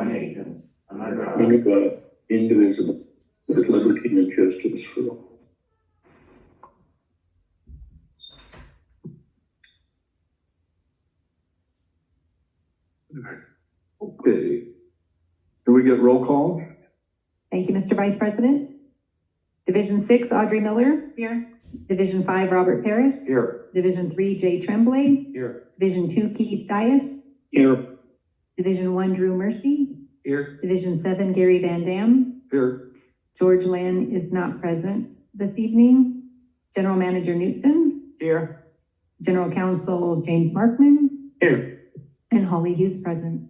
nation, under God, under God, indivisible, with liberty and justice for all. Okay. Can we get roll call? Thank you, Mr. Vice President. Division 6, Audrey Miller. Here. Division 5, Robert Paris. Here. Division 3, Jay Tremblay. Here. Division 2, Keith Dias. Here. Division 1, Drew Mercy. Here. Division 7, Gary Van Dam. Here. George Lynn is not present this evening. General Manager Knutson. Here. General Counsel James Markman. Here. And Holly Hughes present.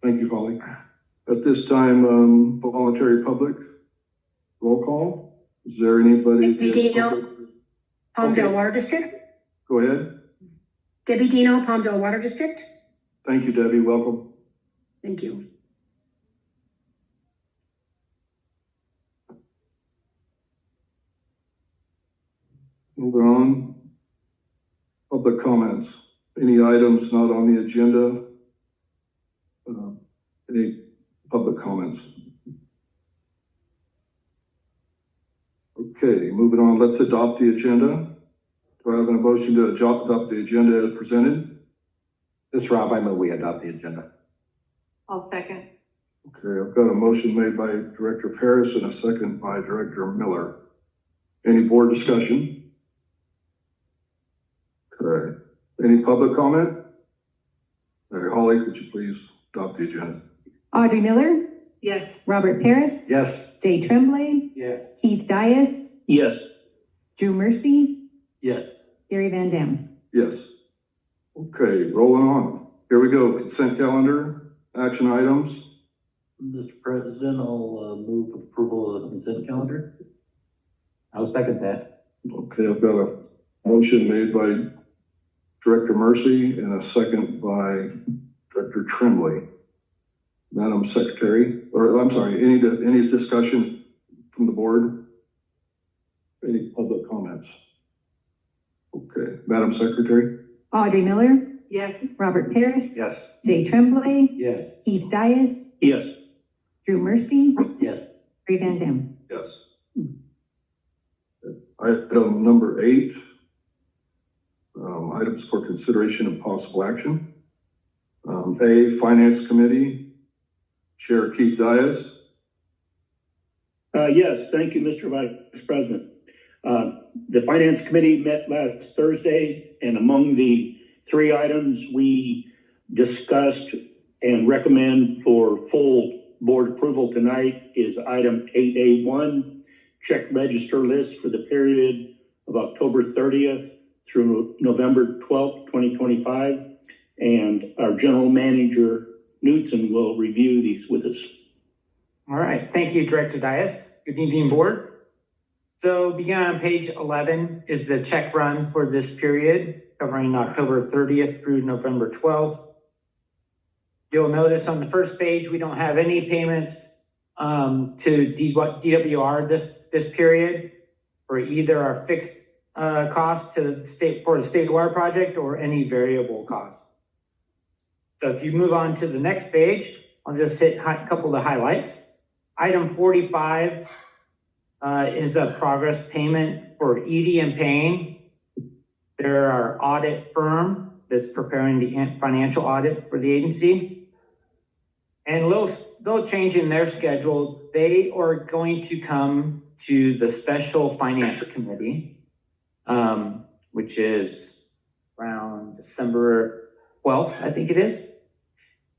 Thank you, Holly. At this time, voluntary public roll call. Is there anybody? Debbie Dino, Palmdale Water District. Go ahead. Debbie Dino, Palmdale Water District. Thank you, Debbie. Welcome. Thank you. Moving on. Public comments. Any items not on the agenda? Any public comments? Okay, moving on. Let's adopt the agenda. Do I have a motion to adopt the agenda as presented? This is Rob. I move we adopt the agenda. I'll second. Okay, I've got a motion made by Director Paris and a second by Director Miller. Any board discussion? Okay. Any public comment? Okay, Holly, could you please adopt the agenda? Audrey Miller. Yes. Robert Paris. Yes. Jay Tremblay. Yes. Keith Dias. Yes. Drew Mercy. Yes. Gary Van Dam. Yes. Okay, rolling on. Here we go. Consent calendar, action items. Mr. President, I'll move approval of the consent calendar. I'll second that. Okay, I've got a motion made by Director Mercy and a second by Director Tremblay. Madam Secretary, or I'm sorry, any discussion from the board? Any public comments? Okay, Madam Secretary? Audrey Miller. Yes. Robert Paris. Yes. Jay Tremblay. Yes. Keith Dias. Yes. Drew Mercy. Yes. Gary Van Dam. Yes. Item number 8, items for consideration and possible action. A, Finance Committee, Chair Keith Dias. Yes, thank you, Mr. Vice President. The Finance Committee met last Thursday, and among the 3 items we discussed and recommend for full board approval tonight is item 8A1, check register list for the period of October 30th through November 12th, 2025. And our General Manager Knutson will review these with us. All right, thank you, Director Dias. Good evening, board. So beginning on page 11 is the check run for this period, covering October 30th through November 12th. You'll notice on the first page, we don't have any payments to DWR this period for either our fixed cost for the state water project or any variable cost. So if you move on to the next page, I'll just hit a couple of the highlights. Item 45 is a progress payment for Edie and Payne. They're our audit firm that's preparing the financial audit for the agency. And a little change in their schedule. They are going to come to the Special Finance Committee, which is around December 12th, I think it is.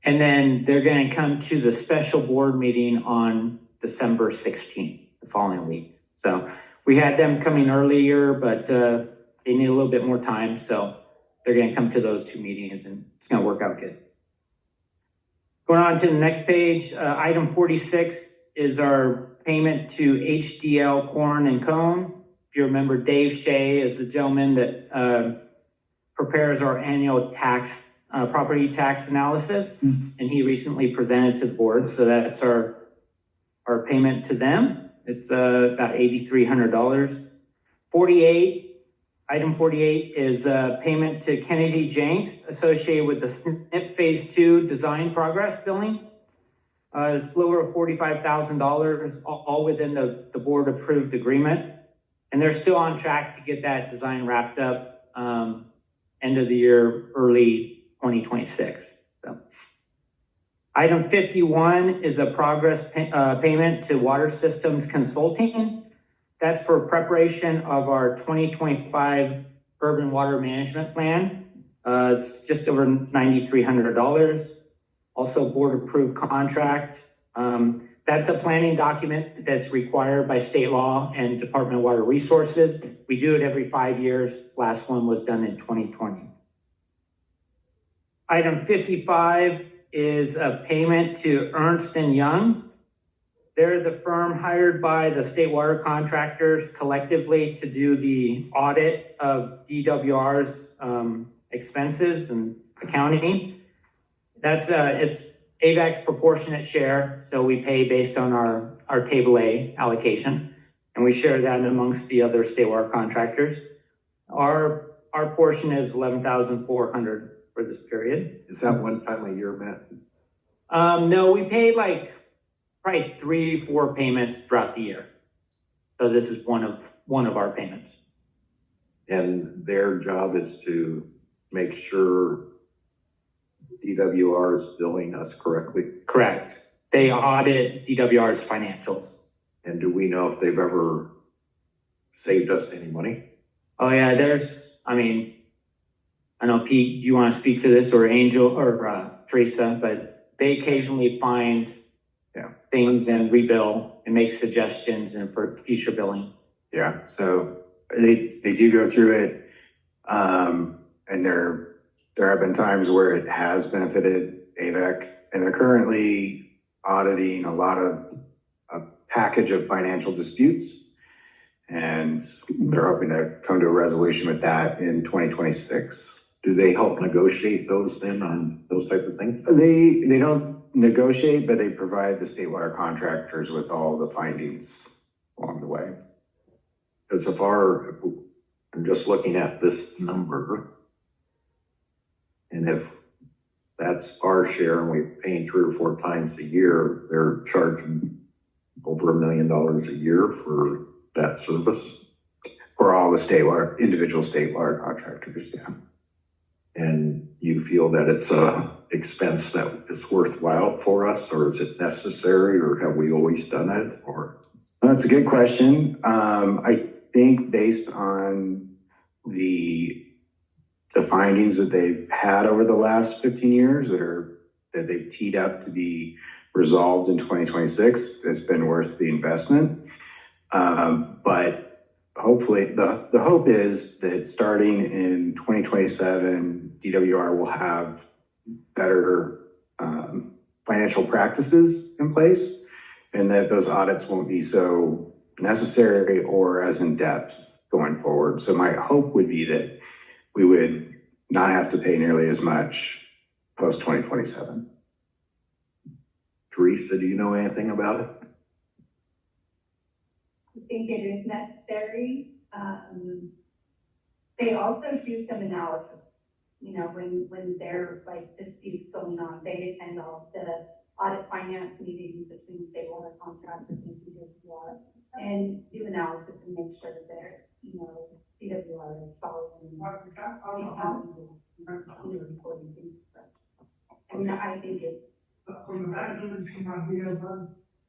And then they're going to come to the special board meeting on December 16th, the following week. So we had them coming earlier, but they need a little bit more time. So they're going to come to those 2 meetings and it's going to work out good. Going on to the next page, item 46 is our payment to HDL Corn and Cone. If you remember, Dave Shea is the gentleman that prepares our annual property tax analysis, and he recently presented to the board. So that's our payment to them. It's about $8,300. 48 Item 48 is a payment to Kennedy Jenks associated with the SNP Phase 2 design progress billing. It's lower of $45,000, all within the board approved agreement. And they're still on track to get that design wrapped up end of the year, early 2026. So. Item 51 is a progress payment to Water Systems Consulting. That's for preparation of our 2025 Urban Water Management Plan. It's just over $9,300. Also board approved contract. That's a planning document that's required by state law and Department of Water Resources. We do it every 5 years. Last one was done in 2020. Item 55 is a payment to Ernst & Young. They're the firm hired by the state water contractors collectively to do the audit of DWR's expenses and accounting. That's it's AVEK's proportionate share, so we pay based on our Table A allocation, and we share that amongst the other state water contractors. Our portion is $11,400 for this period. Is that one time a year, Matt? No, we pay like probably 3-4 payments throughout the year. So this is one of our payments. And their job is to make sure DWR is billing us correctly? Correct. They audit DWR's financials. And do we know if they've ever saved us any money? Oh yeah, I know Pete, do you want to speak to this, or Angel, or Teresa, but they occasionally find things and rebill and make suggestions and for future billing. Yeah, so they do go through it, and there have been times where it has benefited AVEK, and they're currently auditing a package of financial disputes, and they're hoping to come to a resolution with that in 2026. Do they help negotiate those then on those type of things? They don't negotiate, but they provide the state water contractors with all the findings along the way. Because I'm just looking at this number, and if that's our share and we're paying 3 or 4 times a year, they're charging over $1 million a year for that service. For all the individual state water contractors, yeah. And you feel that it's a expense that is worthwhile for us, or is it necessary, or have we always done it, or? Well, that's a good question. I think based on the findings that they've had over the last 15 years that they've teed up to be resolved in 2026, it's been worth the investment. But hopefully the hope is that starting in 2027, DWR will have better financial practices in place, and that those audits won't be so necessary or as in depth going forward. So my hope would be that we would not have to pay nearly as much post 2027. Teresa, do you know anything about it? I think it is necessary. They also do some analysis, when there are like disputes going on, they attend all the audit finance meetings between state water contractors and DWR and do analysis and make sure that, DWR is following reporting things. I think it.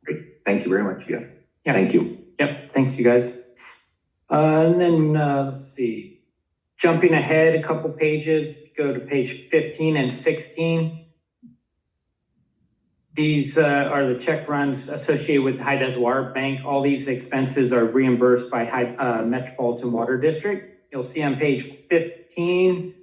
Great, thank you very much, yeah. Yeah. Thank you. Yep, thanks you guys. And then let's see. Jumping ahead a couple pages, go to page 15 and 16. These are the check runs associated with High Desert Water Bank. All these expenses are reimbursed by Metropolitan Water District. You'll see on page 15,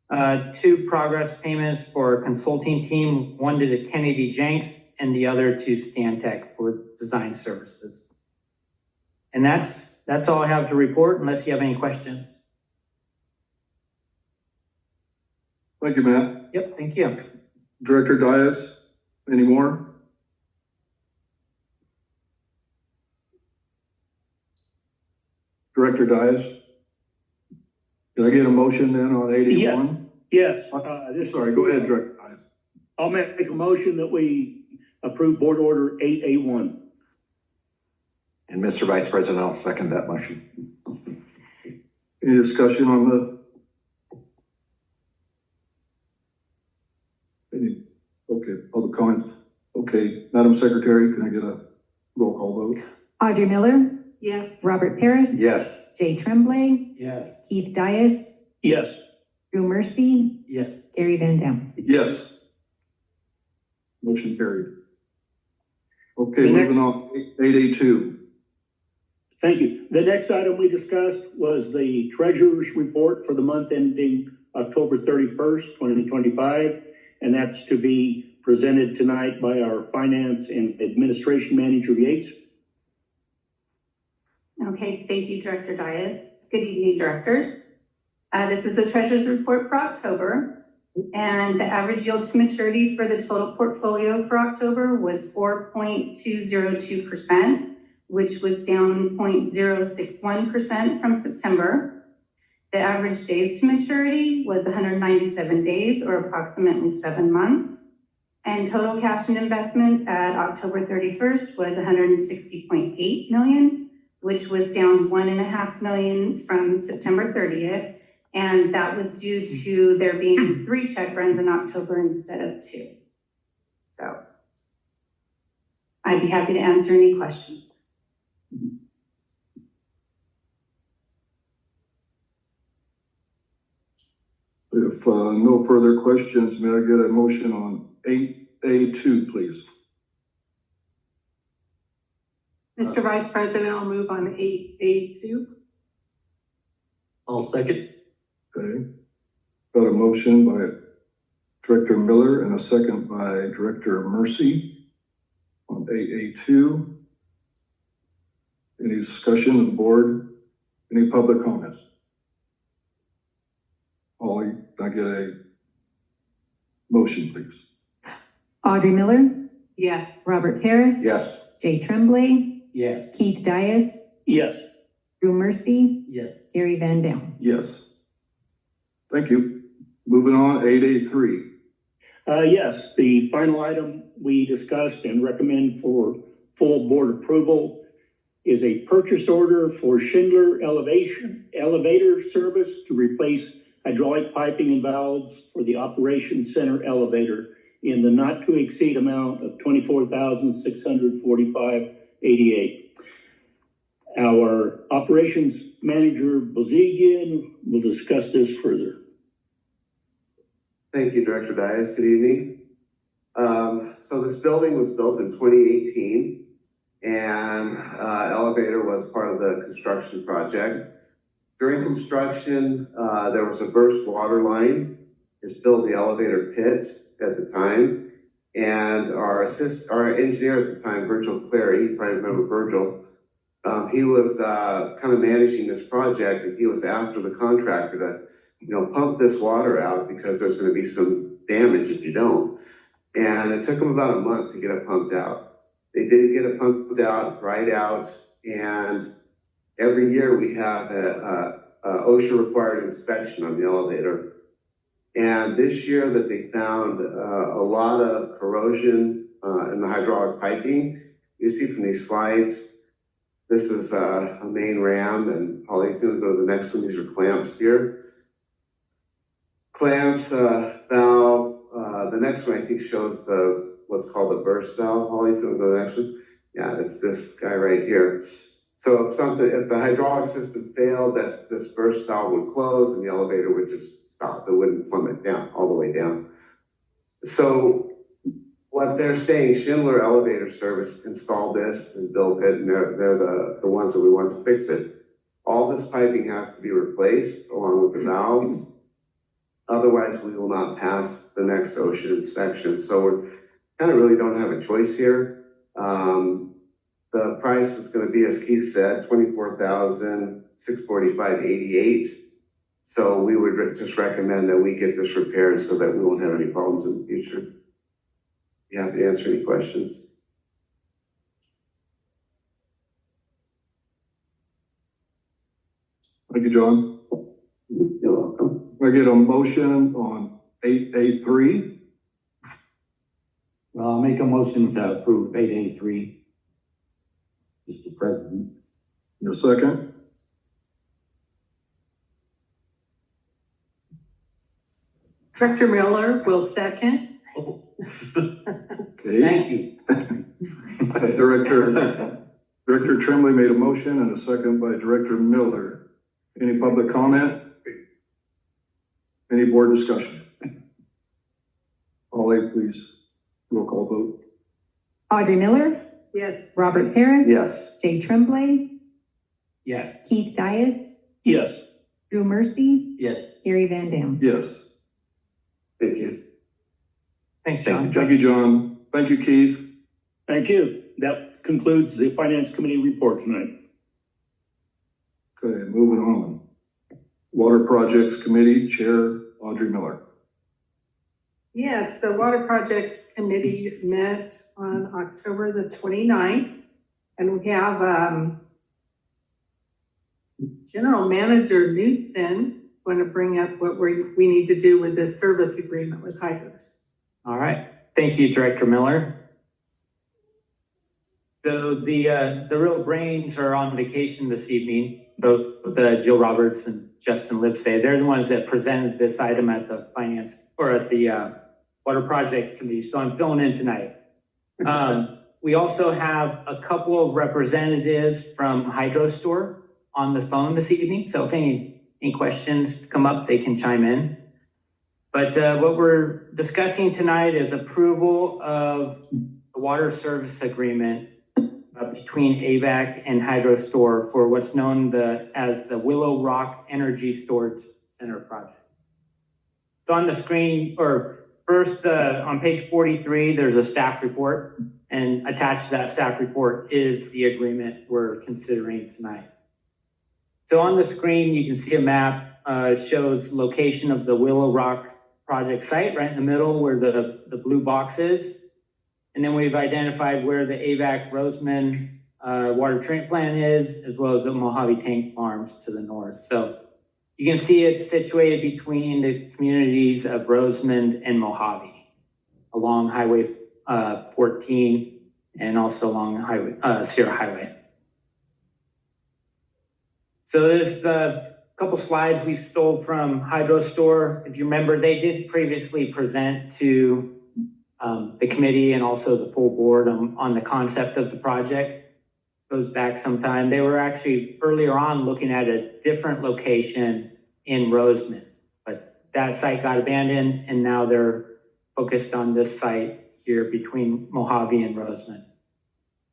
2 progress payments for a consulting team, one to the Kennedy Jenks and the other to Stantec for design services. And that's all I have to report, unless you have any questions. Thank you, Matt. Yep, thank you. Director Dias, any more? Director Dias? Did I get a motion then on 81? Yes, Sorry, go ahead, Director Dias. I'll make a motion that we approve Board Order 8A1. And Mr. Vice President, I'll second that motion. Any discussion on public comment? Okay, Madam Secretary, can I get a roll call vote? Audrey Miller, Yes. Robert Paris. Yes. Jay Tremblay, Yes. Keith Dias, Yes. Drew Mercy, Yes. Gary Van Dam. Yes. Motion carried. Okay, The next- moving on, 8A2. Thank you. The next item we discussed was the treasurer's report for the month ending October 31st, 2025. And that's to be presented tonight by our Finance and Administration Manager, Yates. Okay, thank you, Director Dias. Good evening, directors. This is the treasurer's report for October. And the average yield to maturity for the total portfolio for October was 4.202%, which was down 0.061% from September. The average days to maturity was 197 days, or approximately 7 months. And total cash and investments at October 31st was 160.8 million, which was down 1.5 million from September 30th. And that was due to there being 3 check runs in October instead of 2. So I'd be happy to answer any questions. If no further questions, may I get a motion on 8A2, please? Mr. Vice President, I'll move on 8A2. I'll second. Okay. Got a motion by Director Miller and a second by Director Mercy on 8A2. Any discussion of the board? Any public comments? Holly, can I get a motion, please? Audrey Miller, Yes. Robert Paris. Yes. Jay Tremblay, Yes. Keith Dias, Yes. Drew Mercy, Yes. Gary Van Dam. Yes. Thank you. Moving on, 8A3. Yes, the final item we discussed and recommend for full board approval is a purchase order for Schindler elevator service to replace hydraulic piping and valves for the Operations Center elevator in the not to exceed amount of $24,645.88. Our operations manager, Bozigian, will discuss this further. Thank you, Director Dias. Good evening. So this building was built in 2018, and elevator was part of the construction project. During construction, there was a burst water line. It filled the elevator pit at the time, and our engineer at the time, Virgil Clary, you probably remember Virgil, he was kind of managing this project, and he was after the contractor to pump this water out because there's going to be some damage if you don't. And it took them about a month to get it pumped out. They did get it pumped out, dried out, and every year we have a OSHA required inspection on the elevator. And this year that they found a lot of corrosion in the hydraulic piping. You see from these slides, this is a main ram, and Holly, you can go to the next one. These are clamps here. Clamps, valve. The next one I think shows what's called the burst valve. Holly, if you want to go to the next one. Yeah, it's this guy right here. So if the hydraulic system failed, this burst valve would close and the elevator would just stop. It wouldn't plummet down all the way down. So what they're saying, Schindler Elevator Service installed this and built it, and they're the ones that we want to fix it. All this piping has to be replaced along with the valves. Otherwise, we will not pass the next OSHA inspection. So we kind of really don't have a choice here. The price is going to be, as Keith said, $24,645.88. So we would just recommend that we get this repaired so that we won't have any problems in the future. You have to answer any questions. Thank you, John. I get a motion on 8A3? Well, I'll make a motion to approve 8A3. Mr. President. Your second? Director Miller will second. Okay. Thank you. Director Tremblay made a motion and a second by Director Miller. Any public comment? Any board discussion? Ollie, please, roll call vote. Audrey Miller, Yes. Robert Paris. Yes. Jay Tremblay, Yes. Keith Dias, Yes. Drew Mercy, Yes. Gary Van Dam. Yes. Thank you. Thanks, John. Thank you, John. Thank you, Keith. Thank you. That concludes the Finance Committee report tonight. Okay, moving on. Water Projects Committee Chair Audrey Miller. Yes, the Water Projects Committee met on October the 29th, and we have, General Manager Knutson going to bring up what we need to do with this service agreement with Hydros. All right. Thank you, Director Miller. So the real brains are on vacation this evening, both Jill Roberts and Justin Lipsey. They're the ones that presented this item at the Finance, or at the Water Projects Committee, so I'm filling in tonight. We also have a couple of representatives from Hydrostore on the phone this evening, so if any questions come up, they can chime in. But what we're discussing tonight is approval of the water service agreement between AVEK and Hydrostore for what's known as the Willow Rock Energy Storage Center project. So on the screen, or first on page 43, there's a staff report, and attached to that staff report is the agreement we're considering tonight. So on the screen, you can see a map, shows location of the Willow Rock project site right in the middle where the blue box is. And then we've identified where the AVEK Roseman water treatment plant is, as well as the Mojave Tank Farms to the north. So you can see it's situated between the communities of Roseman and Mojave, along Highway 14 and also along Sierra Highway. So there's a couple slides we stole from Hydrostore. If you remember, they did previously present to the committee and also the full board on the concept of the project. Goes back some time. They were actually earlier on looking at a different location in Roseman, but that site got abandoned and now they're focused on this site here between Mojave and Roseman.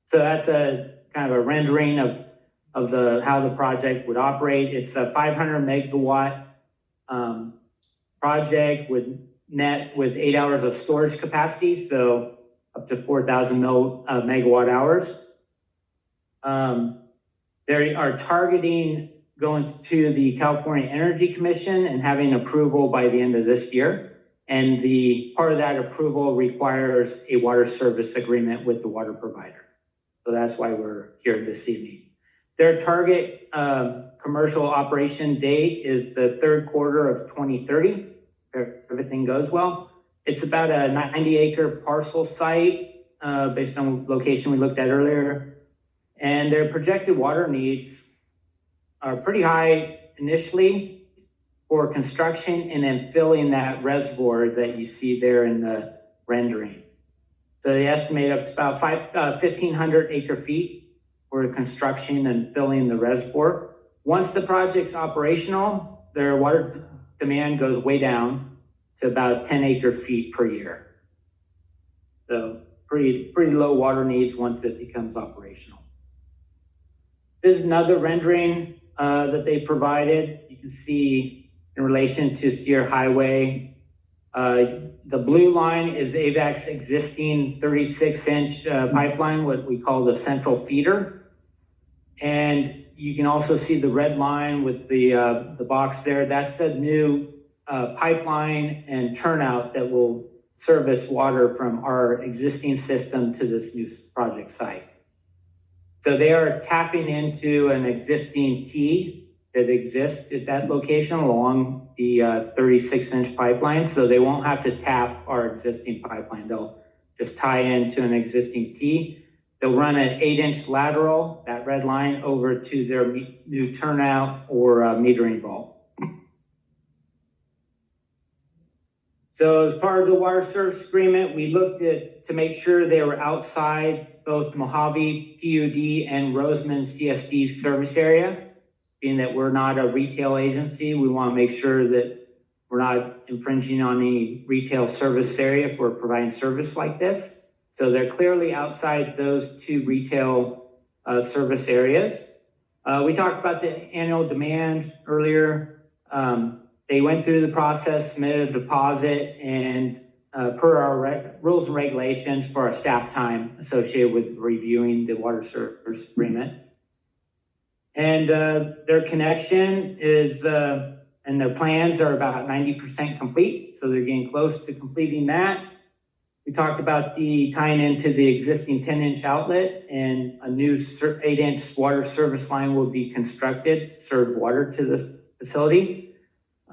So that's a kind of a rendering of how the project would operate. It's a 500 megawatt project with 8 hours of storage capacity, so up to 4,000 megawatt hours. They are targeting going to the California Energy Commission and having approval by the end of this year. And the part of that approval requires a water service agreement with the water provider. So that's why we're here this evening. Their target commercial operation date is the third quarter of 2030, if everything goes well. It's about a 90-acre parcel site based on location we looked at earlier. And their projected water needs are pretty high initially for construction and then filling that reservoir that you see there in the rendering. So they estimate up to about 1,500 acre feet for construction and filling the reservoir. Once the project's operational, their water demand goes way down to about 10 acre feet per year. So pretty low water needs once it becomes operational. This is another rendering that they provided. You can see in relation to Sierra Highway, the blue line is AVEK's existing 36-inch pipeline, what we call the central feeder. And you can also see the red line with the box there. That's the new pipeline and turnout that will service water from our existing system to this new project site. So they are tapping into an existing T that exist at that location along the 36-inch pipeline, so they won't have to tap our existing pipeline. They'll just tie into an existing T. They'll run an 8-inch lateral, that red line, over to their new turnout or metering vault. So as part of the water service agreement, we looked at to make sure they were outside both Mojave PUD and Roseman CSD service area. Being that we're not a retail agency, we want to make sure that we're not infringing on any retail service area if we're providing service like this. So they're clearly outside those two retail service areas. We talked about the annual demand earlier. They went through the process, submitted a deposit, and per our rules and regulations for our staff time associated with reviewing the water service agreement. And their connection is, and their plans are about 90% complete, so they're getting close to completing that. We talked about the tying into the existing 10-inch outlet, and a new 8-inch water service line will be constructed to serve water to the facility.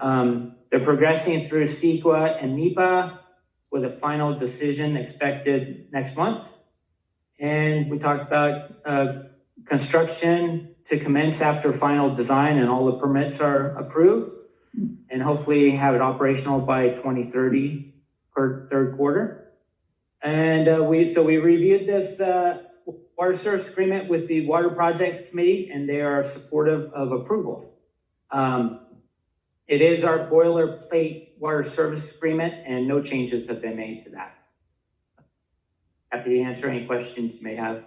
They're progressing through CEQA and NEPA with a final decision expected next month. And we talked about construction to commence after final design and all the permits are approved, and hopefully have it operational by 2030 per third quarter. And we reviewed this water service agreement with the Water Projects Committee, and they are supportive of approval. It is our boilerplate water service agreement, and no changes have been made to that. Happy to answer any questions you may have.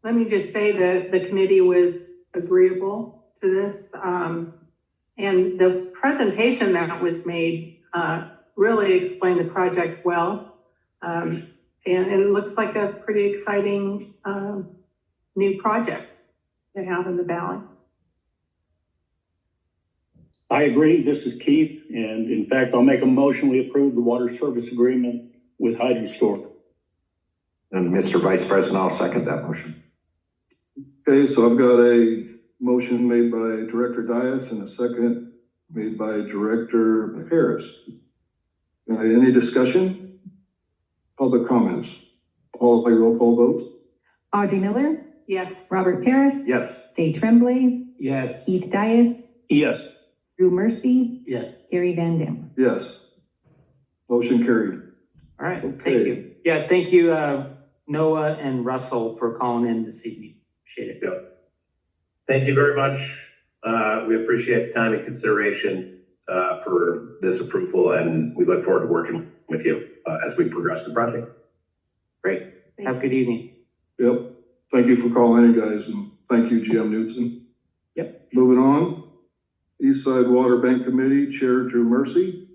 Let me just say that the committee was agreeable to this. And the presentation that was made really explained the project well. And it looks like a pretty exciting new project to have in the valley. I agree. This is Keith. And in fact, I'll make a motion. We approve the water service agreement with HydroStore. And Mr. Vice President, I'll second that motion. Okay, so I've got a motion made by Director Dias and a second made by Director Harris. Any discussion? Public comments? All by roll call vote? Audrey Miller, Yes. Robert Paris. Yes. Jay Tremblay, Yes. Keith Dias, Yes. Drew Mercy, Yes. Gary Van Dam. Yes. Motion carried. All right, Okay. thank you. Yeah, thank you, Noah and Russell, for calling in this evening. Appreciate it. Yep. Thank you very much. We appreciate the time and consideration for this approval, and we look forward to working with you as we progress the project. Great. Have a good evening. Yep. Thank you for calling in, guys, and thank you, GM Newton. Yep. Moving on. Eastside Water Bank Committee Chair Drew Mercy.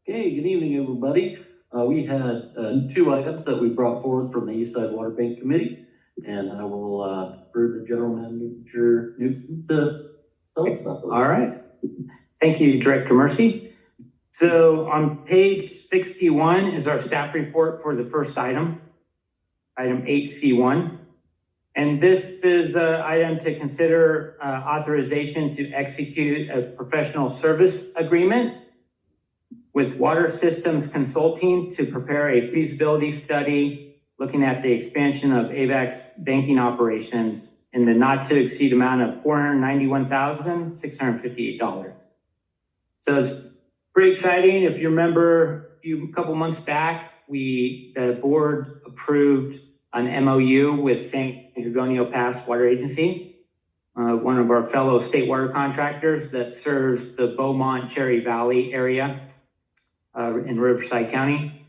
Okay, good evening, everybody. We had two items that we brought forward from the Eastside Water Bank Committee, and I will refer to General Manager Newton to tell us about those. All right. Thank you, Director Mercy. So on page 61 is our staff report for the first item, item 8C1. And this is an item to consider authorization to execute a professional service agreement with Water Systems Consulting to prepare a feasibility study looking at the expansion of AVEK's banking operations in the not to exceed amount of $491,658. So it's pretty exciting. If you remember a couple months back, the board approved an MOU with San Antonio Pass Water Agency, one of our fellow state water contractors that serves the Beaumont Cherry Valley area in Riverside County.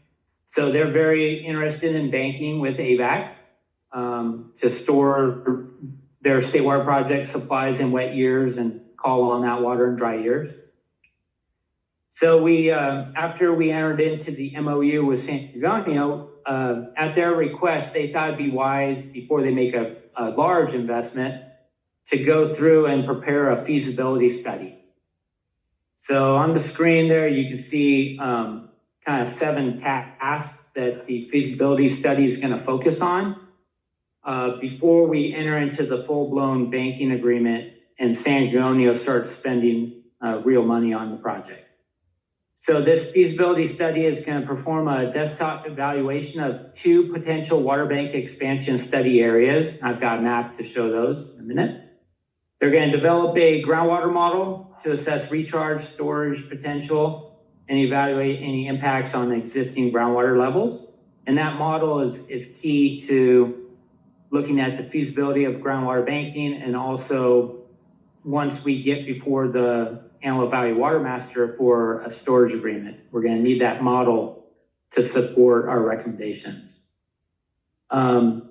So they're very interested in banking with AVEK to store their state water project supplies in wet years and call on that water in dry years. So after we entered into the MOU with San Antonio, at their request, they thought it'd be wise before they make a large investment to go through and prepare a feasibility study. So on the screen there, you can see kind of 7 tasks that the feasibility study is going to focus on. before we enter into the full-blown banking agreement and San Antonio starts spending real money on the project. So this feasibility study is going to perform a desktop evaluation of 2 potential water bank expansion study areas. I've got a map to show those in a minute. They're going to develop a groundwater model to assess recharge, storage potential, and evaluate any impacts on existing groundwater levels. And that model is key to looking at the feasibility of groundwater banking, and also once we get before the Antelope Valley Water Master for a storage agreement, we're going to need that model to support our recommendations. Going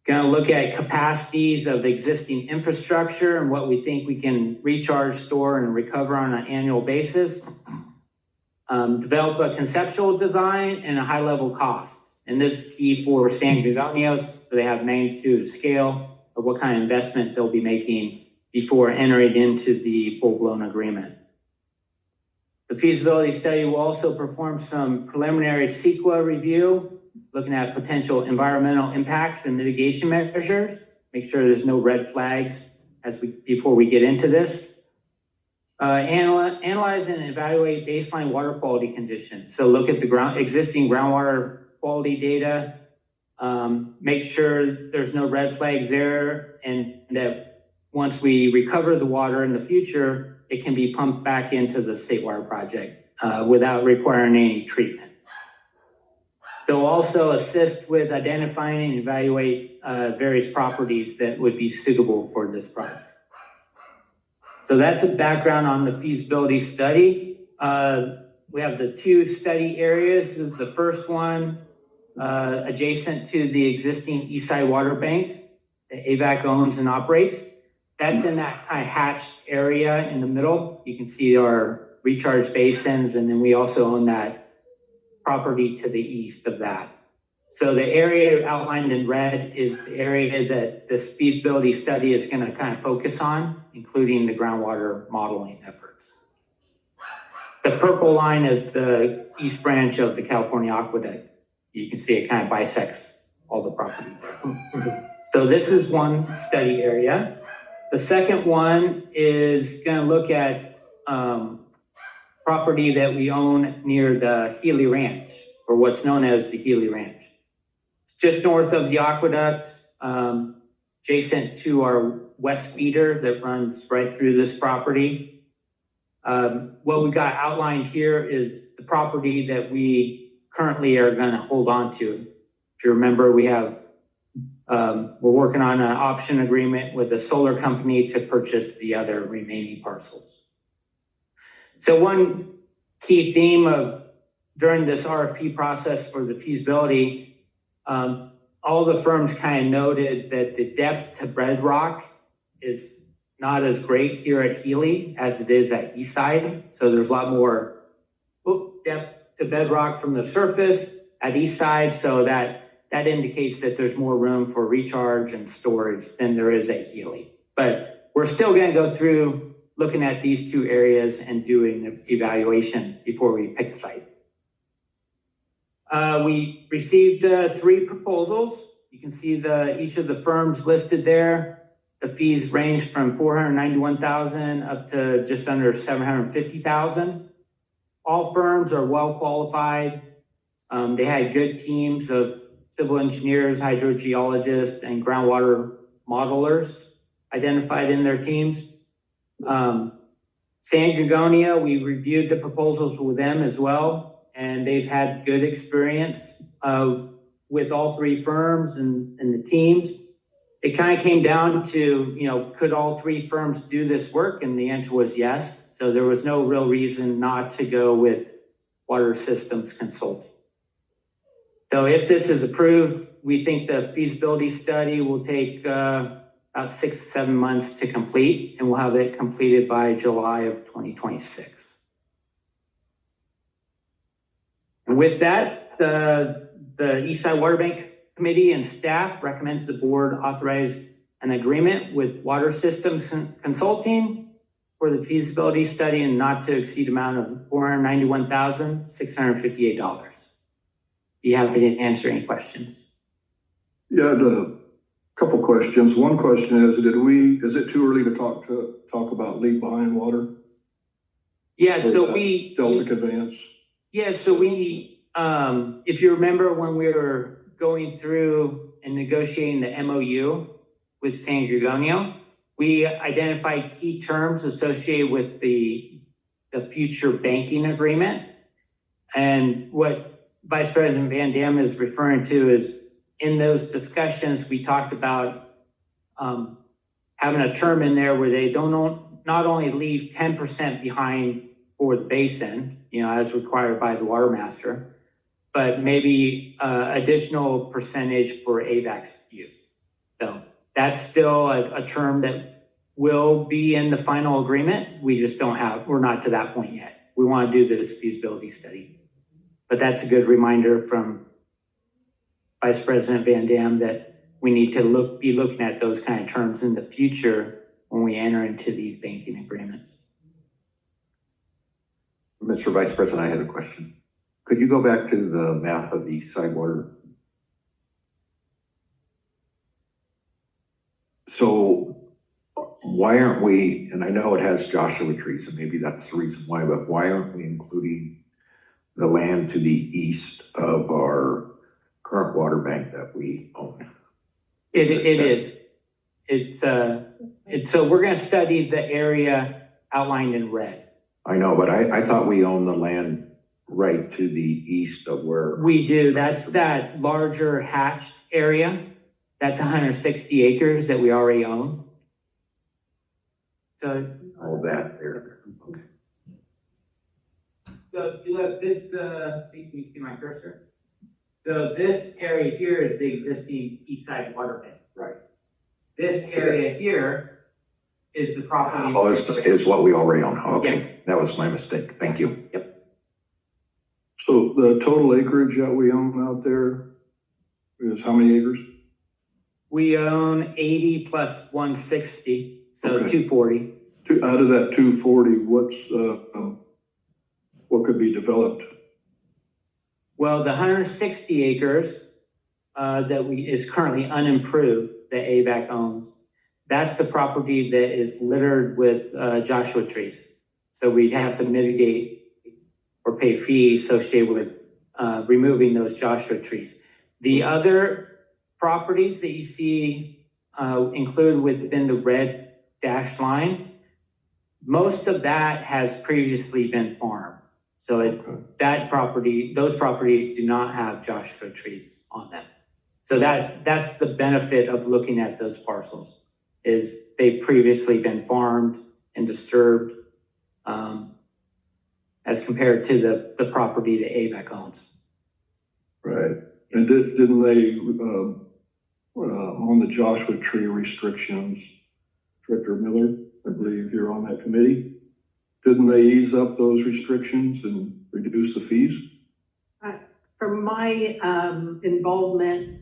to look at capacities of existing infrastructure and what we think we can recharge, store, and recover on an annual basis. Develop a conceptual design and a high-level cost. And this is key for San Antonio, so they have magnitude scale of what kind of investment they'll be making before entering into the full-blown agreement. The feasibility study will also perform some preliminary CEQA review, looking at potential environmental impacts and mitigation measures, make sure there's no red flags before we get into this. Analyze and evaluate baseline water quality conditions. So look at the existing groundwater quality data, make sure there's no red flags there, and that once we recover the water in the future, it can be pumped back into the state water project without requiring any treatment. They'll also assist with identifying and evaluate various properties that would be suitable for this project. So that's a background on the feasibility study. We have the 2 study areas. This is the first one adjacent to the existing Eastside Water Bank that AVEK owns and operates. That's in that kind of hatched area in the middle. You can see our recharge basins, and then we also own that property to the east of that. So the area outlined in red is the area that this feasibility study is going to kind of focus on, including the groundwater modeling efforts. The purple line is the east branch of the California Aqueduct. You can see it kind of bisects all the property there. So this is one study area. The second one is going to look at property that we own near the Healy Ranch, or what's known as the Healy Ranch. It's just north of the aqueduct, adjacent to our west feeder that runs right through this property. What we've got outlined here is the property that we currently are going to hold on to. If you remember, we have we're working on an option agreement with a solar company to purchase the other remaining parcels. So one key theme during this RFP process for the feasibility, all the firms kind of noted that the depth to bedrock is not as great here at Healy as it is at Eastside. So there's a lot more depth to bedrock from the surface at Eastside, so that indicates that there's more room for recharge and storage than there is at Healy. But we're still going to go through looking at these 2 areas and doing the evaluation before we pick a site. We received 3 proposals. You can see each of the firms listed there. The fees range from $491,000 up to just under $750,000. All firms are well qualified. They had good teams of civil engineers, hydrogeologists, and groundwater modelers identified in their teams. San Antonio, we reviewed the proposals with them as well, and they've had good experience with all 3 firms and the teams. It kind of came down to, could all 3 firms do this work? And the answer was yes. So there was no real reason not to go with Water Systems Consulting. So if this is approved, we think the feasibility study will take about 6 to 7 months to complete, and we'll have it completed by July of 2026. And with that, the Eastside Water Bank Committee and staff recommends the board authorize an agreement with Water Systems Consulting for the feasibility study and not to exceed amount of $491,658. Be happy to answer any questions. Yeah, Couple questions. One question is, is it too early to talk about leave behind water? Yeah, Or so that we. Delta conveyance? Yeah, so if you remember when we were going through and negotiating the MOU with San Gregonio, we identified key terms associated with the future banking agreement. And what Vice President Van Dam is referring to is in those discussions, we talked about having a term in there where they not only leave 10% behind for the basin, as required by the water master, but maybe additional percentage for AVEK's use. So that's still a term that will be in the final agreement. We just we're not to that point yet. We want to do this feasibility study. But that's a good reminder from Vice President Van Dam that we need to be looking at those kind of terms in the future when we enter into these banking agreements. Mr. Vice President, I had a question. Could you go back to the map of the east side water? So why aren't we, and I know it has Joshua trees, and maybe that's the reason why, but why aren't we including the land to the east of our current water bank that we own? It is. So we're going to study the area outlined in red. I know, but I thought we owned the land right to the east of where. We do. That's that larger hatched area. That's 160 acres that we already own. So All that there. Okay. So if you look, can you see my cursor? So this area here is the existing east side water bank. Right. This area here is the property. Oh, is what we already own. Okay, Yeah. That was my mistake. Thank you. Yep. So the total acreage that we own out there is how many acres? We own 80 plus 160, so Okay. 240. Out of that 240, what could be developed? Well, the 160 acres is currently unimproved that AVEK owns. That's the property that is littered with Joshua trees. So we'd have to mitigate or pay fees associated with removing those Joshua trees. The other properties that you see included within the red dashed line, most of that has previously been farmed. So those properties do not have Joshua trees on them. So that's the benefit of looking at those parcels, is they've previously been farmed and disturbed as compared to the property that AVEK owns. Right. And didn't they, on the Joshua tree restrictions, Director Miller, I believe you're on that committee, didn't they ease up those restrictions and reduce the fees? From my involvement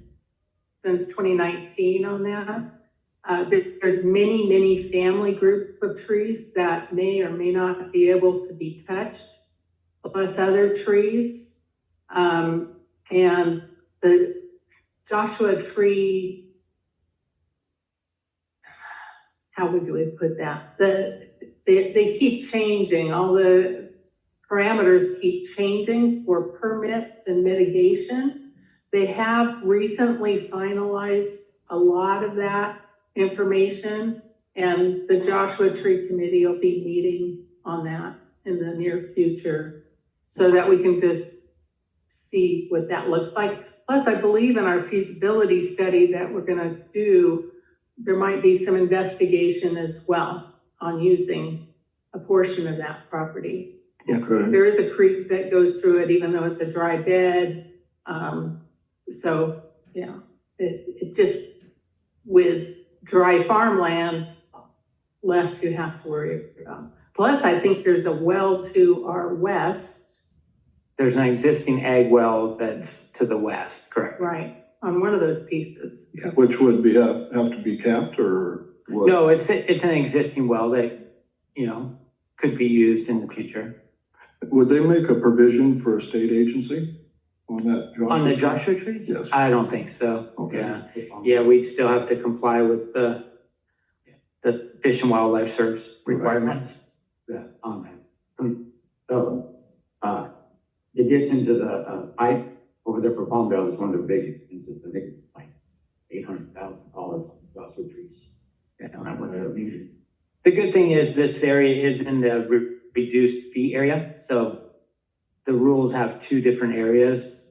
since 2019 on that, there's many family group of trees that may or may not be able to be touched, plus other trees. And the Joshua tree, how would we put that? They keep changing. All the parameters keep changing for permits and mitigation. They have recently finalized a lot of that information, and the Joshua Tree Committee will be meeting on that in the near future so that we can just see what that looks like. Plus, I believe in our feasibility study that we're gonna do, there might be some investigation as well on using a portion of that property. Okay. There is a creek that goes through it, even though it's a dry bed. So yeah, it just, with dry farmland, less you have to worry about. Plus, I think there's a well to our west. There's an existing ag well that's to the west, correct? Right, on one of those pieces. Which would have to be capped or what? No, it's an existing well that, could be used in the future. Would they make a provision for a state agency? on that? On the Joshua trees? Yes. I don't think so. Okay. Yeah. Yeah, we'd still have to comply with the Fish and Wildlife Service requirements. Yeah, it gets into the, pipe over there for Palmdale is one of the big expenses, I think it's like $800,000 on Joshua trees. Yeah. And I went there immediately. The good thing is this area is in the reduced fee area, so the rules have two different areas.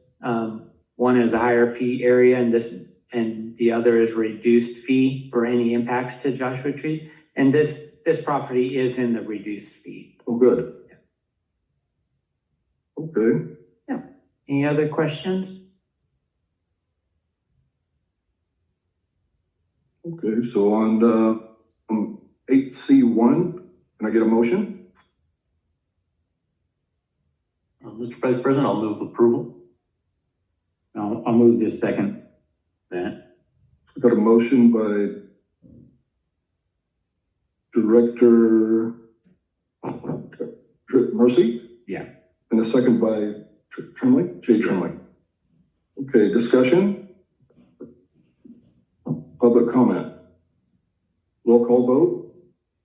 One is a higher fee area and the other is reduced fee for any impacts to Joshua trees. And this property is in the reduced fee. Oh, good. Okay. Any other questions? Okay, so on 8C1, can I get a motion? Mr. Vice President, I'll move approval. I'll move this second. That. I've got a motion by Director Mercy? Yeah. And a second by Trimley, Jay Trimley. Okay, discussion? Public comment? Roll call vote?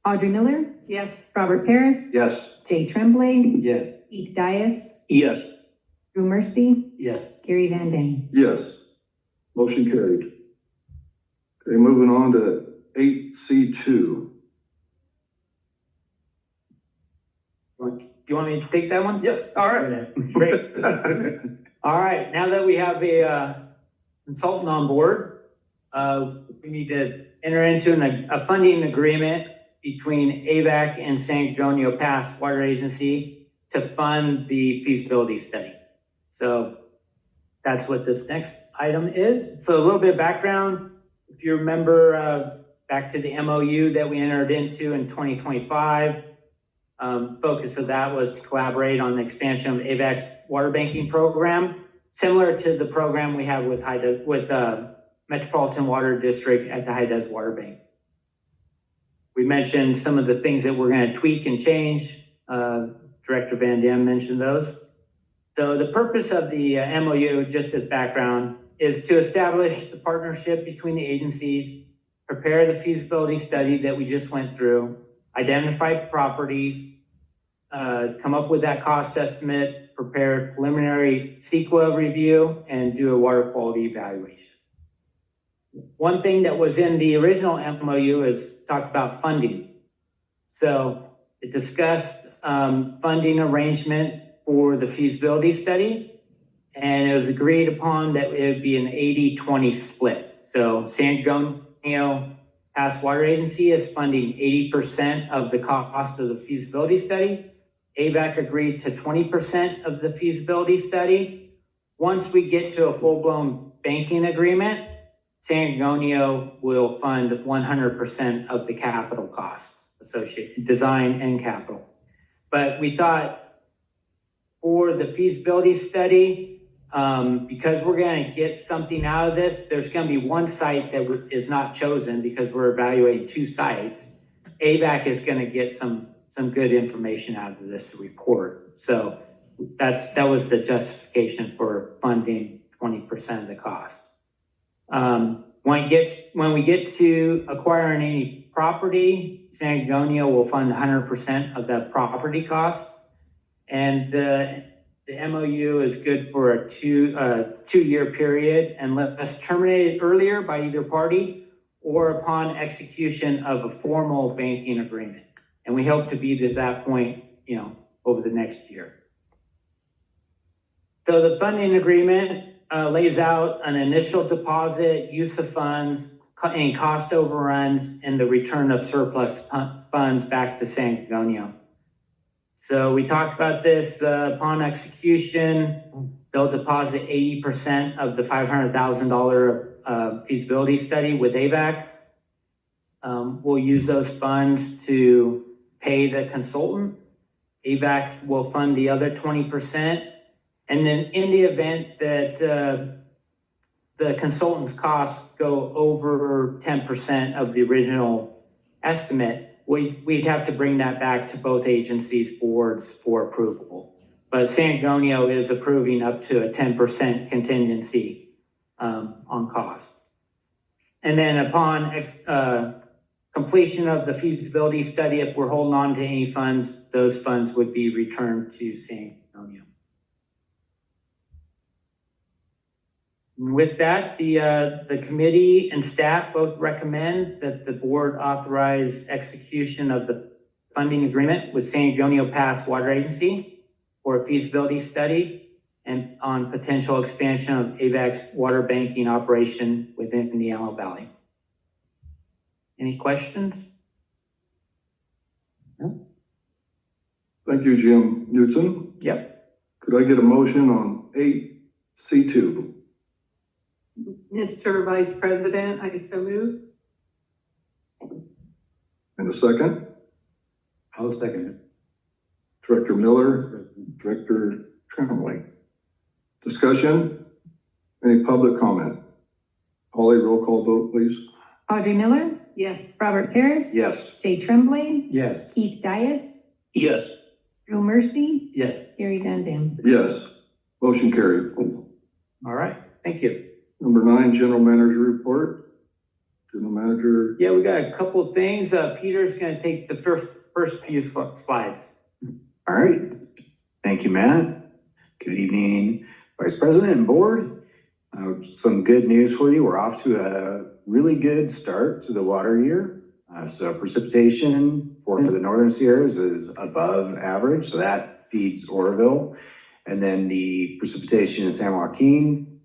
Audrey Miller, Yes. Robert Paris, Yes. Jay Tremblay, Yes. Eke Dias, Yes. Drew Mercy, Yes. Gary Van Dang. Yes. Motion carried. Okay, moving on to 8C2. You want me to take that one? Yep. All right, great. All right, now that we have a consultant on board, we need to enter into a funding agreement between AVEK and San Antonio Pass Water Agency to fund the feasibility study. So that's what this next item is. So a little bit of background, if you remember back to the MOU that we entered into in 2025, focus of that was to collaborate on the expansion of AVEK's water banking program, similar to the program we have with Metropolitan Water District at the High Des Water Bank. We mentioned some of the things that we're going to tweak and change. Director Van Dam mentioned those. So the purpose of the MOU, just as background, is to establish the partnership between the agencies, prepare the feasibility study that we just went through, identify properties, come up with that cost estimate, prepare preliminary CEQA review, and do a water quality evaluation. One thing that was in the original MOU is talked about funding. So it discussed funding arrangement for the feasibility study, and it was agreed upon that it would be an 80-20 split. So San Antonio Pass Water Agency is funding 80% of the cost of the feasibility study. AVEK agreed to 20% of the feasibility study. Once we get to a full-blown banking agreement, San Antonio will fund 100% of the capital costs associated, design and capital. But we thought for the feasibility study, because we're going to get something out of this, there's going to be one site that is not chosen because we're evaluating two sites. AVEK is going to get some good information out of this report. So that was the justification for funding 20% of the cost. When we get to acquiring any property, San Antonio will fund 100% of that property cost. And the MOU is good for a two-year period unless terminated earlier by either party or upon execution of a formal banking agreement. And we hope to be to that point, over the next year. So the funding agreement lays out an initial deposit, use of funds, and cost overruns, and the return of surplus funds back to San Antonio. So we talked about this upon execution, they'll deposit 80% of the $500,000 feasibility study with AVEK. We'll use those funds to pay the consultant. AVEK will fund the other 20%. And then in the event that the consultant's costs go over 10% of the original estimate, we'd have to bring that back to both agencies' boards for approval. But San Antonio is approving up to a 10% contingency on cost. And then upon completion of the feasibility study, if we're holding on to any funds, those funds would be returned to San Antonio. With that, the committee and staff both recommend that the board authorize execution of the funding agreement with San Antonio Pass Water Agency for a feasibility study and on potential expansion of AVEK's water banking operation within the Antelope Valley. Any questions? No? Thank you, Jim Newton. Yep. Could I get a motion on 8C2? Mr. Vice President, I so move. And a second? I'll second it. Director Miller, Director Tremblay. Discussion? Any public comment? Holly, roll call vote, please. Audrey Miller, Yes. Robert Paris. Yes. Jay Tremblay, Yes. Keith Dias, Yes. Drew Mercy, Yes. Gary Van Dam. Yes. Motion carried. All right, thank you. Number 9, General Manager Report. General Manager. Yeah, we got a couple of things. Peter's gonna take the first few slides. All right. Thank you, Matt. Good evening, Vice President and Board. Some good news for you. We're off to a really good start to the water year. So precipitation for the Northern Sierras is above average. So that feeds Oroville. And then the precipitation in San Joaquin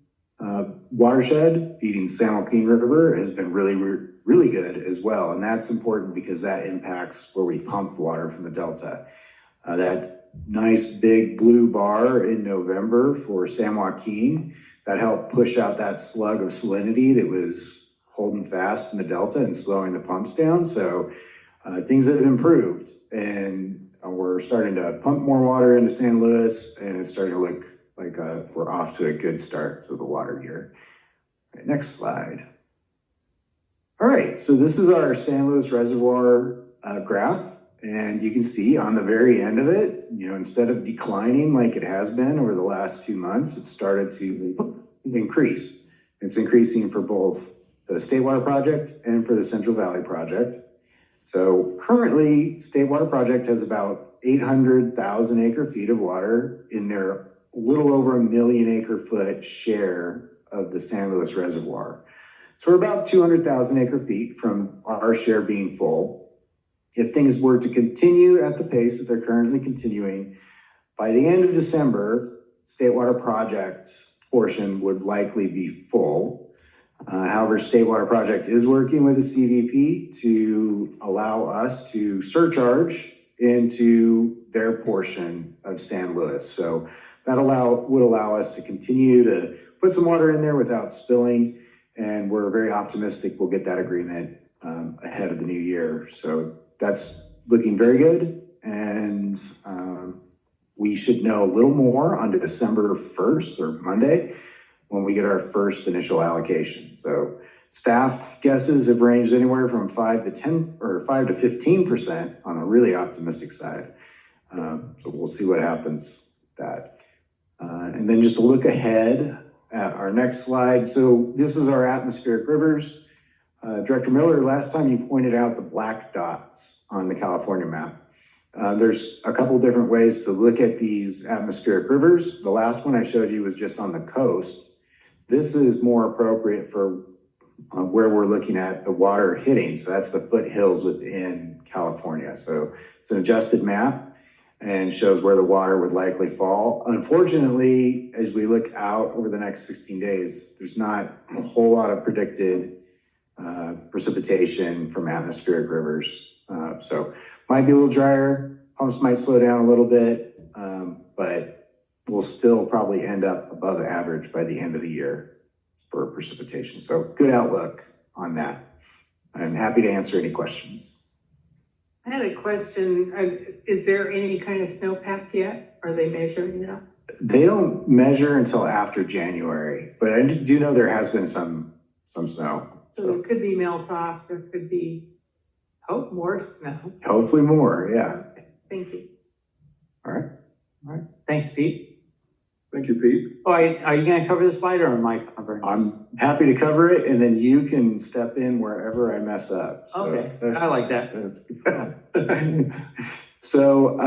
watershed feeding San Joaquin River has been really good as well. And that's important because that impacts where we pump water from the Delta. That nice big blue bar in November for San Joaquin, that helped push out that slug of salinity that was holding fast in the Delta and slowing the pumps down. So things have improved, and we're starting to pump more water into San Luis, and it's starting to look like we're off to a good start to the water year. All right, next slide. All right, so this is our San Luis Reservoir graph. And you can see on the very end of it, instead of declining like it has been over the last 2 months, it started to increase. It's increasing for both the State Water Project and for the Central Valley Project. So currently, State Water Project has about 800,000 acre feet of water in their little over 1 million acre foot share of the San Luis Reservoir. So we're about 200,000 acre feet from our share being full. If things were to continue at the pace that they're currently continuing, by the end of December, State Water Project's portion would likely be full. However, State Water Project is working with the CVP to allow us to surcharge into their portion of San Luis. So that would allow us to continue to put some water in there without spilling, and we're very optimistic we'll get that agreement ahead of the new year. So that's looking very good, and we should know a little more on December 1st or Monday when we get our first initial allocation. So staff guesses have ranged anywhere from 5 to 10 or 5 to 15% on a really optimistic side. So we'll see what happens with that. And then just a look ahead at our next slide. So this is our atmospheric rivers. Director Miller, last time you pointed out the black dots on the California map. There's a couple different ways to look at these atmospheric rivers. The last one I showed you was just on the coast. This is more appropriate for where we're looking at the water hitting. So that's the foothills within California. So it's an adjusted map and shows where the water would likely fall. Unfortunately, as we look out over the next 16 days, there's not a whole lot of predicted precipitation from atmospheric rivers. So might be a little drier, pumps might slow down a little bit, but we'll still probably end up above average by the end of the year for precipitation. So good outlook on that. I'm happy to answer any questions. I had a question. Is there any kind of snowpack yet? Are they measuring now? They don't measure until after January, but I do know there has been some snow. So there could be melt off, there could be, hope more snow. Hopefully more, yeah. Okay, thank you. All right. All right, thanks, Pete. Thank you, Pete. Oh, are you gonna cover this slide or am I covering? I'm happy to cover it, and then you can step in wherever I mess up. So Okay, that's- I like that. So,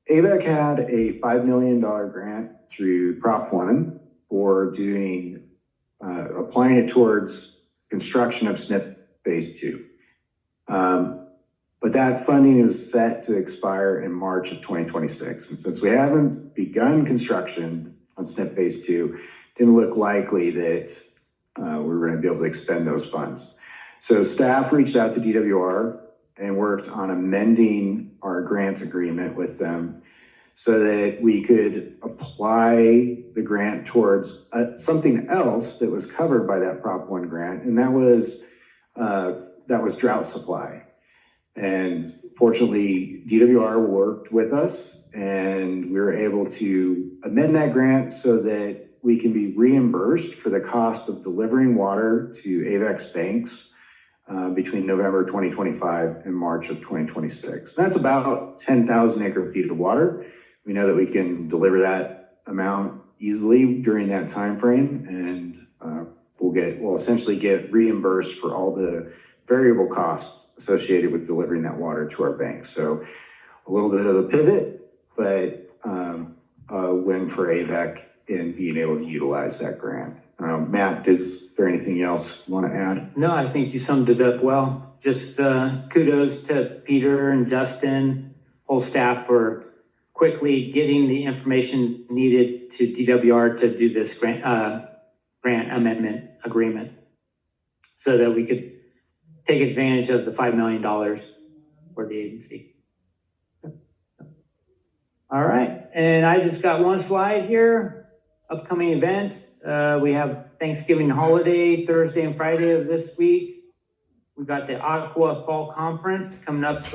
AVEK had a $5 million grant through Prop 1 for doing, applying it towards construction of SNP Phase 2. But that funding is set to expire in March of 2026. And since we haven't begun construction on SNP Phase 2, it didn't look likely that we were going to be able to expend those funds. So staff reached out to DWR and worked on amending our grant agreement with them so that we could apply the grant towards something else that was covered by that Prop 1 grant, and that was drought supply. And fortunately, DWR worked with us, and we were able to amend that grant so that we can be reimbursed for the cost of delivering water to AVEK's banks between November 2025 and March of 2026. That's about 10,000 acre feet of water. We know that we can deliver that amount easily during that time frame, and we'll essentially get reimbursed for all the variable costs associated with delivering that water to our bank. So a little bit of a pivot, but a win for AVEK in being able to utilize that grant. Matt, is there anything else you want to add? No, I think you summed it up well. Just kudos to Peter and Justin, whole staff for quickly getting the information needed to DWR to do this grant amendment agreement so that we could take advantage of the $5 million for the agency. All right, and I just got one slide here. Upcoming events. We have Thanksgiving holiday, Thursday and Friday of this week. We've got the Aqua Fall Conference coming up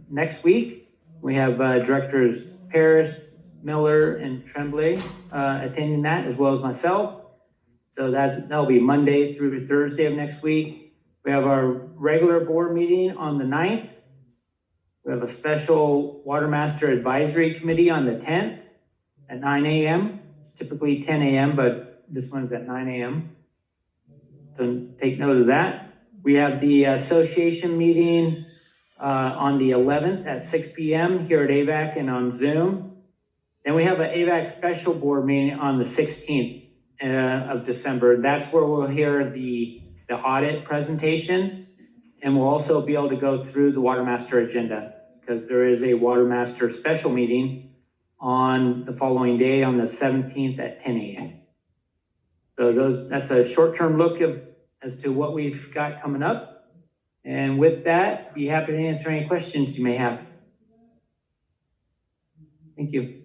next week. We have Directors Paris, Miller, and Tremblay attending that, as well as myself. So that'll be Monday through Thursday of next week. We have our regular board meeting on the 9th. We have a special Water Master Advisory Committee on the 10th at 9 a.m. It's typically 10 a.m., but this one's at 9 a.m. So take note of that. We have the association meeting on the 11th at 6 p.m. here at AVEK and on Zoom. Then we have an AVEK special board meeting on the 16th of December. That's where we'll hear the audit presentation, and we'll also be able to go through the Water Master agenda because there is a Water Master special meeting on the following day on the 17th at 10 a.m. So that's a short-term look as to what we've got coming up. And with that, be happy to answer any questions you may have. Thank you.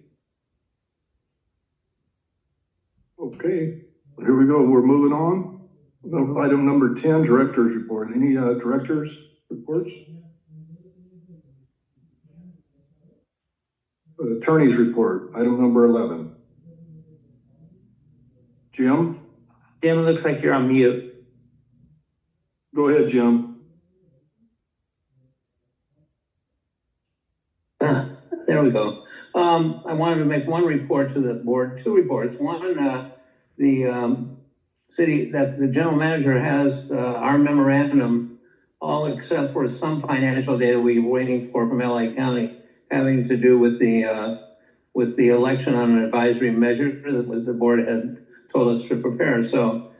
Okay, here we go. We're moving on. Item number 10, director's report. Any director's reports? Attorney's report, item number 11. Jim? Jim, it looks like you're on mute. Go ahead, Jim. There we go. I wanted to make one report to the board, two reports. One, the city, that the general manager has our memorandum, all except for some financial data we were waiting for from LA County, having to do with the election on an advisory measure that was the board had told us to prepare. So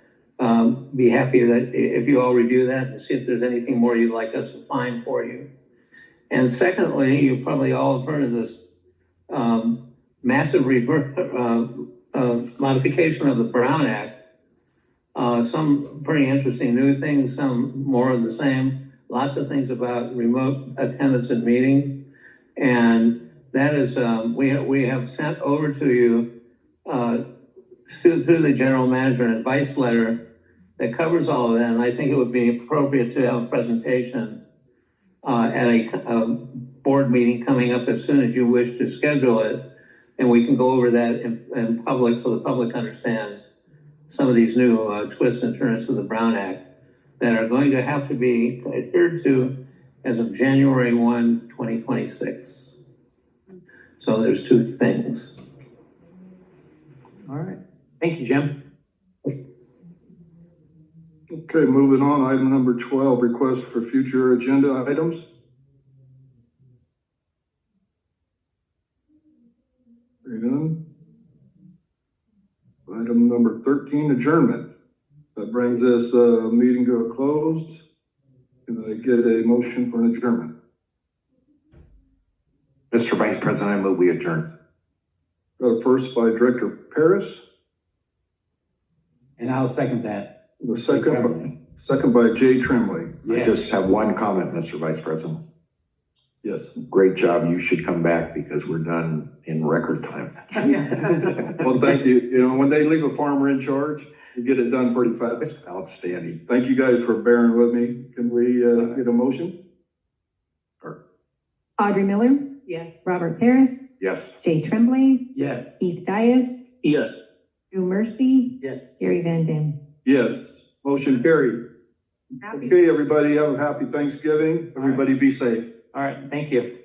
be happy that if you all review that and see if there's anything more you'd like us to find for you. And secondly, you probably all have heard of this massive modification of the Brown Act. Some pretty interesting new things, some more of the same, lots of things about remote attendance at meetings. And that is, we have sent over to you through the general manager an advice letter that covers all of that. And I think it would be appropriate to have a presentation at a board meeting coming up as soon as you wish to schedule it. And we can go over that in public so the public understands some of these new twists and turns of the Brown Act that are going to have to be adhered to as of January 1, 2026. So there's two things. All right. Thank you, Jim. Okay, moving on, item number 12, request for future agenda items. Very done. Item number 13, adjournment. That brings this meeting to a close. Can I get a motion for an adjournment? Mr. Vice President, I move we adjourn. Got a first by Director Paris, And I'll second that. the second by Jay Tremblay. I just have one comment, Mr. Vice President. Yes. Great job. You should come back because we're done in record time. Well, thank you. You know, when they leave a farmer in charge, you get it done pretty fast. Outstanding. Thank you guys for bearing with me. Can we get a motion? Audrey Miller, Yes. Robert Paris, Yes. Jay Tremblay, Yes. Keith Dias, Yes. Drew Mercy, Yes. Gary Van Dam. Yes. Motion carried. Okay, everybody, have a happy Thanksgiving. Everybody be safe. All right, thank you.